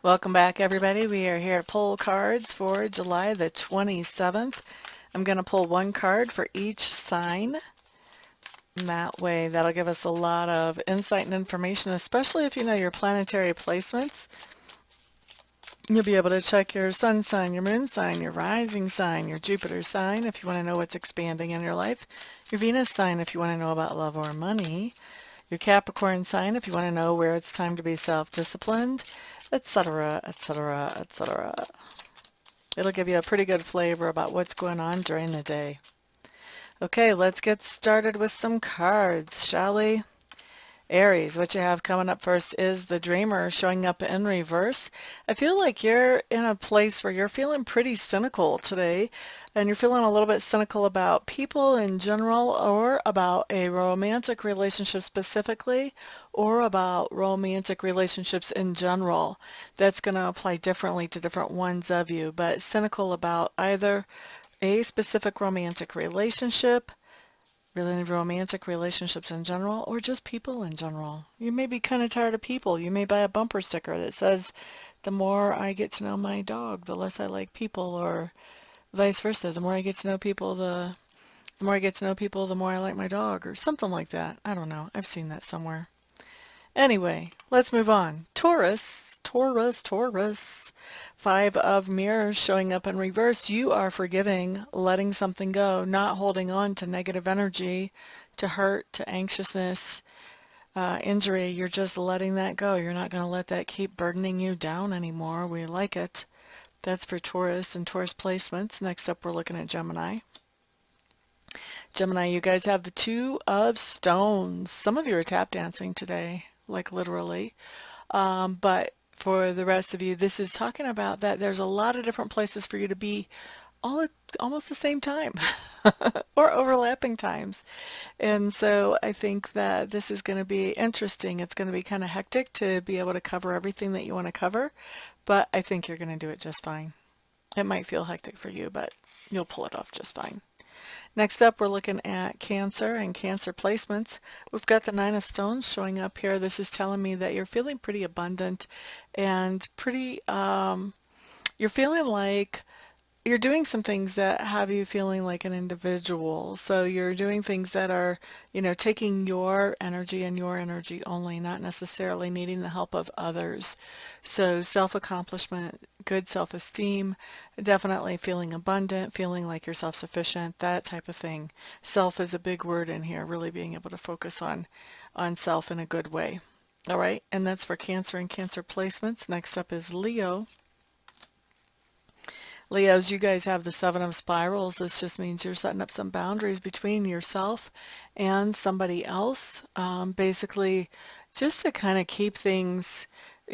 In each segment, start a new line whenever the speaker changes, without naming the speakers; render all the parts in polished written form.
Welcome back, everybody. We are here to pull cards for July the 27th. I'm going to pull one card for each sign. And that way, that'll give us a lot of insight and information, especially if you know your planetary placements. You'll be able to check your sun sign, your moon sign, your rising sign, your Jupiter sign if you want to know what's expanding in your life, your Venus sign if you want to know about love or money, your Capricorn sign if you want to know where it's time to be self-disciplined, etc., etc., etc. It'll give you a pretty good flavor about what's going on during the day. Okay, let's get started with some cards, shall we? Aries, what you have coming up first is the Dreamer showing up in reverse. I feel like you're in a place where you're feeling pretty cynical today, and you're feeling a little bit cynical about people in general, or about a romantic relationship specifically, or about romantic relationships in general. That's going to apply differently to different ones of you, but cynical about either a specific romantic relationship, really romantic relationships in general, or just people in general. You may be kind of tired of people. You may buy a bumper sticker that says, the more I get to know my dog, the less I like people, or vice versa. The more I get to know people, the more I get to know people, the more I like my dog, or something like that. I don't know. I've seen that somewhere. Anyway, let's move on. Taurus, Taurus, Taurus. Five of Mirrors showing up in reverse. You are forgiving, letting something go, not holding on to negative energy, to hurt, to anxiousness, injury. You're just letting that go. You're not going to let that keep burdening you down anymore. We like it. That's for Taurus and Taurus placements. Next up, we're looking at Gemini. Gemini, you guys have the Two of Stones. Some of you are tap dancing today, like literally. But for the rest of you, this is talking about that there's a lot of different places for you to be all at almost the same time or overlapping times. And so I think that this is going to be interesting. It's going to be kind of hectic to be able to cover everything that you want to cover, but I think you're going to do it just fine. It might feel hectic for you, but you'll pull it off just fine. Next up, we're looking at Cancer and Cancer placements. We've got the Nine of Stones showing up here. This is telling me that you're feeling pretty abundant and pretty, you're feeling like you're doing some things that have you feeling like an individual. So you're doing things that are, taking your energy and your energy only, not necessarily needing the help of others. So self-accomplishment, good self-esteem, definitely feeling abundant, feeling like you're self-sufficient, that type of thing. Self is a big word in here, really being able to focus on self in a good way. All right, and that's for Cancer and Cancer placements. Next up is Leo. Leos, you guys have the Seven of Spirals. This just means you're setting up some boundaries between yourself and somebody else. Basically, just to kind of keep things,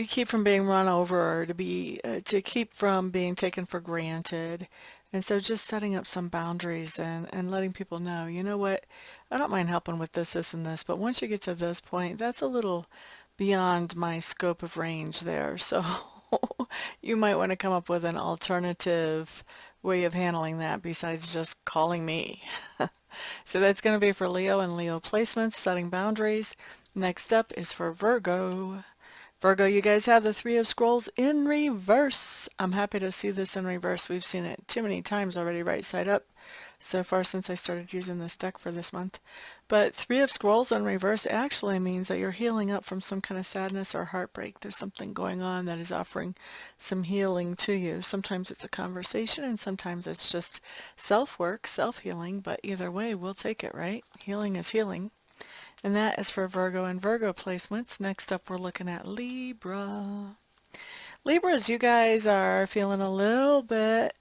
keep from being run over, or to keep from being taken for granted. And so just setting up some boundaries and letting people know, you know what, I don't mind helping with this, and this, but once you get to this point, that's a little beyond my scope of range there. So you might want to come up with an alternative way of handling that besides just calling me. So that's going to be for Leo and Leo placements, setting boundaries. Next up is for Virgo. Virgo, you guys have the Three of Scrolls in reverse. I'm happy to see this in reverse. We've seen it too many times already right side up so far since I started using this deck for this month. But Three of Scrolls in reverse actually means that you're healing up from some kind of sadness or heartbreak. There's something going on that is offering some healing to you. Sometimes it's a conversation and sometimes it's just self-work, self-healing, but either way, we'll take it, right? Healing is healing. And that is for Virgo and Virgo placements. Next up, we're looking at Libra. Libras, you guys are feeling a little bit,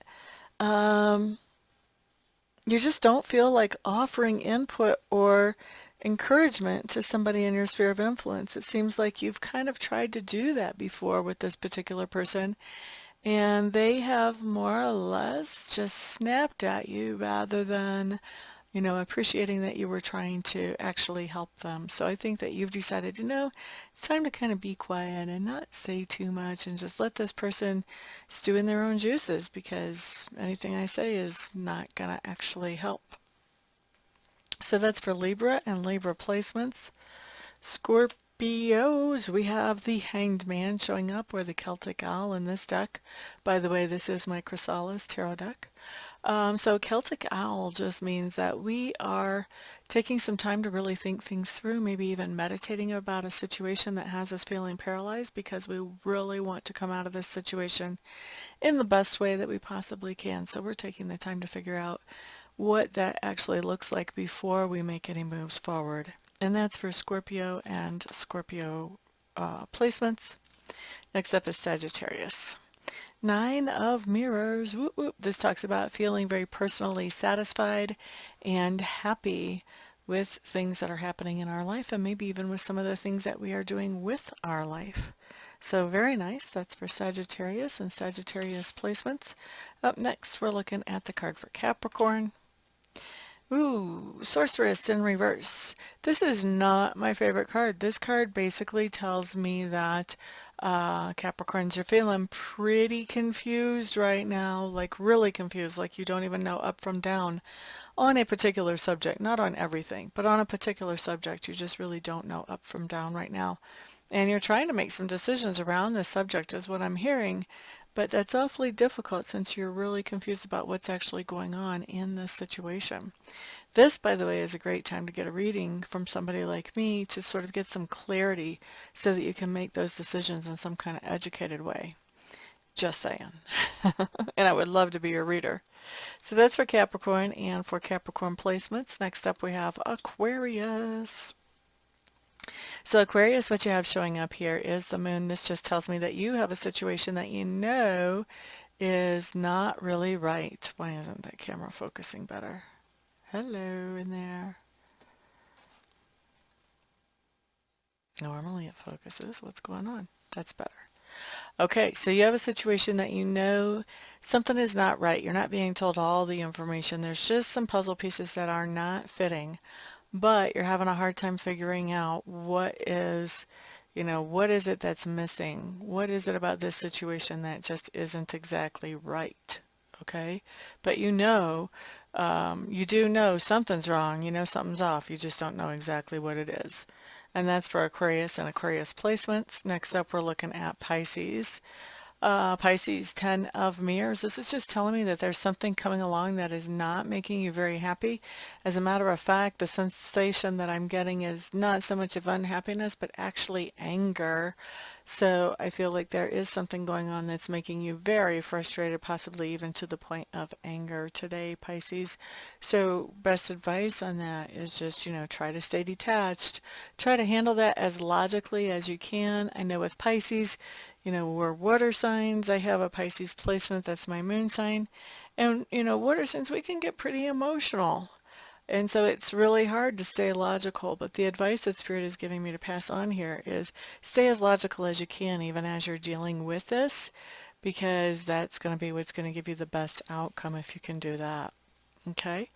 you just don't feel like offering input or encouragement to somebody in your sphere of influence. It seems like you've kind of tried to do that before with this particular person, and they have more or less just snapped at you rather than appreciating that you were trying to actually help them. So I think that you've decided, it's time to kind of be quiet and not say too much and just let this person stew in their own juices, because anything I say is not going to actually help. So that's for Libra and Libra placements. Scorpios, we have the Hanged Man showing up, or the Celtic Owl in this deck. By the way, this is my Chrysalis Tarot deck. So Celtic Owl just means that we are taking some time to really think things through, maybe even meditating about a situation that has us feeling paralyzed, because we really want to come out of this situation in the best way that we possibly can. So we're taking the time to figure out what that actually looks like before we make any moves forward. And that's for Scorpio and Scorpio placements. Next up is Sagittarius. Nine of Mirrors. Whoop, whoop. This talks about feeling very personally satisfied and happy with things that are happening in our life, and maybe even with some of the things that we are doing with our life. So very nice. That's for Sagittarius and Sagittarius placements. Up next, we're looking at the card for Capricorn. Ooh, Sorceress in reverse. This is not my favorite card. This card basically tells me that Capricorns, you're feeling pretty confused right now, like really confused, like you don't even know up from down on a particular subject, not on everything, but on a particular subject. You just really don't know up from down right now. And you're trying to make some decisions around this subject is what I'm hearing, but that's awfully difficult since you're really confused about what's actually going on in this situation. This, by the way, is a great time to get a reading from somebody like me to sort of get some clarity so that you can make those decisions in some kind of educated way. Just saying. And I would love to be your reader. So that's for Capricorn and for Capricorn placements. Next up we have Aquarius. So Aquarius, what you have showing up here is the moon. This just tells me that you have a situation that you know is not really right. Why isn't that camera focusing better? Hello in there. Normally it focuses. What's going on? That's better. Okay, so you have a situation that you know something is not right. You're not being told all the information. There's just some puzzle pieces that are not fitting, but you're having a hard time figuring out what is, what is it that's missing? What is it about this situation that just isn't exactly right? Okay, but you do know something's wrong, you know something's off, you just don't know exactly what it is. And that's for Aquarius and Aquarius placements. Next up, we're looking at Pisces. Pisces, 10 of Mirrors. This is just telling me that there's something coming along that is not making you very happy. As a matter of fact, the sensation that I'm getting is not so much of unhappiness, but actually anger. So I feel like there is something going on that's making you very frustrated, possibly even to the point of anger today, Pisces. So best advice on that is just, try to stay detached. Try to handle that as logically as you can. I know with Pisces, we're water signs. I have a Pisces placement. That's my moon sign. And, water signs, we can get pretty emotional. And so it's really hard to stay logical. But the advice that Spirit is giving me to pass on here is stay as logical as you can, even as you're dealing with this, because that's going to be what's going to give you the best outcome if you can do that. Okay?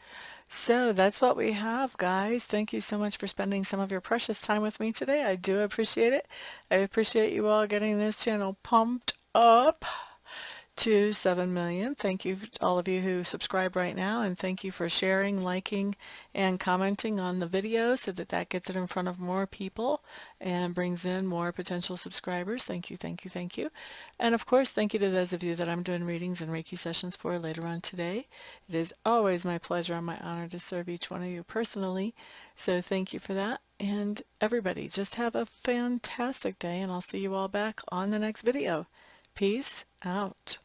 So that's what we have, guys. Thank you so much for spending some of your precious time with me today. I do appreciate it. I appreciate you all getting this channel pumped up to 7 million. Thank you, all of you who subscribe right now, and thank you for sharing, liking, and commenting on the video so that that gets it in front of more people and brings in more potential subscribers. Thank you, thank you, thank you. And of course, thank you to those of you that I'm doing readings and Reiki sessions for later on today. It is always my pleasure and my honor to serve each one of you personally. So thank you for that. And everybody, just have a fantastic day, and I'll see you all back on the next video. Peace out.